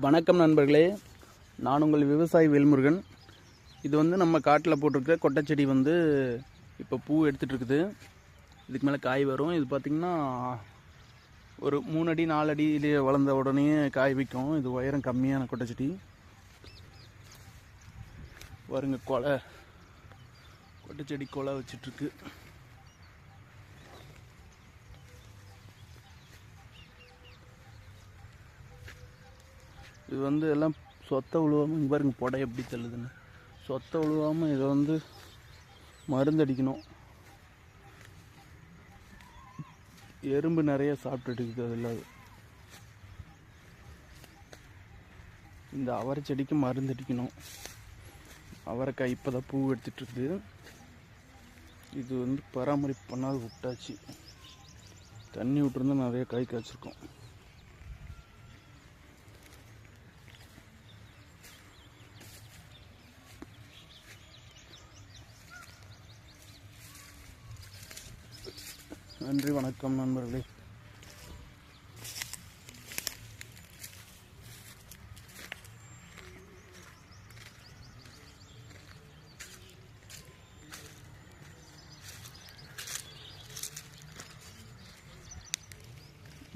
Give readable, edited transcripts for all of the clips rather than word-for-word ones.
வணக்கம் நண்பர்களே, நான் உங்கள் விவசாயி வேல்முருகன். இது வந்து நம்ம காட்டில் போட்டிருக்க கொட்டைச்செடி வந்து இப்போ பூ எடுத்துகிட்டு இருக்குது. இதுக்கு மேலே காய் வரும். இது பார்த்திங்கன்னா ஒரு 3 அடி 4 அடியிலே வளர்ந்த உடனே காய் வைக்கும். இது உயரம் கம்மியான கொட்டைச்செடி. வருங்க, கொட்டைச்செடி கொலை வச்சிட்ருக்கு. இது வந்து எல்லாம் சொத்தை உழுவாமல், இங்கே பாருங்க புடை எப்படி தள்ளுதுன்னு. சொத்தை உழுவாமல் இதை வந்து மருந்து அடிக்கணும். எறும்பு நிறைய சாப்பிட்டுட்டு இருக்குது. அது இல்லாது இந்த அவரை செடிக்கு மருந்து அடிக்கணும். அவரைக்காய் இப்போ தான் பூ எடுத்துகிட்ருக்குது. இது வந்து பராமரிப்பு பண்ணாது விட்டாச்சு. தண்ணி விட்டுருந்தா நிறைய காய் காய்ச்சிருக்கோம். நன்றி, வணக்கம் நண்பர்களே.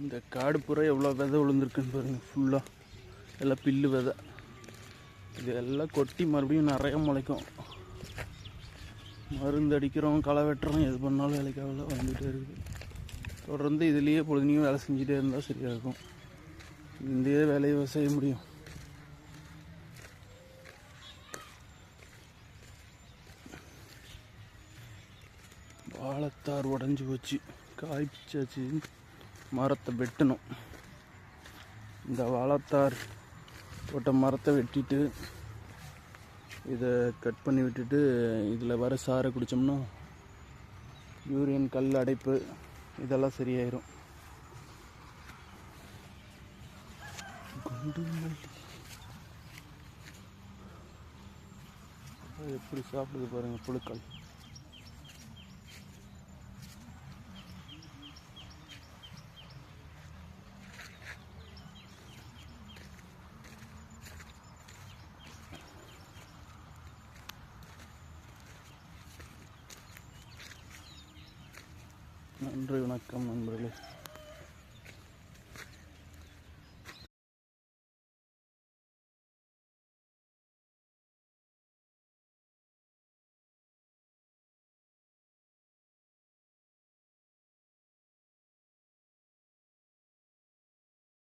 இந்த காடு பூரா எவ்வளோ விதை விழுந்துருக்குன்னு பாருங்கள். ஃபுல்லாக எல்லாம் பில்லு விதை. இது எல்லாம் கொட்டி மறுபடியும் நிறைய முளைக்கும். மருந்து அடிக்கிறோம், களை வெட்டுறோம், எது பண்ணாலும் வேலைக்காக வந்துகிட்டே இருக்குது. தொடர்ந்து இதுலேயே பொழுதுனையும் வேலை செஞ்சுட்டே இருந்தால் சரியாக இருக்கும். இந்த வேலையை செய்ய முடியும். வாழைத்தார் உடஞ்சி வச்சு காய்ச்சாச்சு. மரத்தை வெட்டணும். இந்த வாழைத்தார் போட்ட மரத்தை வெட்டிட்டு இதை கட் பண்ணி விட்டுட்டு இதில் வர சாறை குடித்தோம்னா யூரியன், கல் அடைப்பு இதெல்லாம் சரியாயிரும். குண்டு மல்லி எப்படி சாப்பிடுது பாருங்க, புழுக்கள். நன்றி, வணக்கம் நண்பர்களே.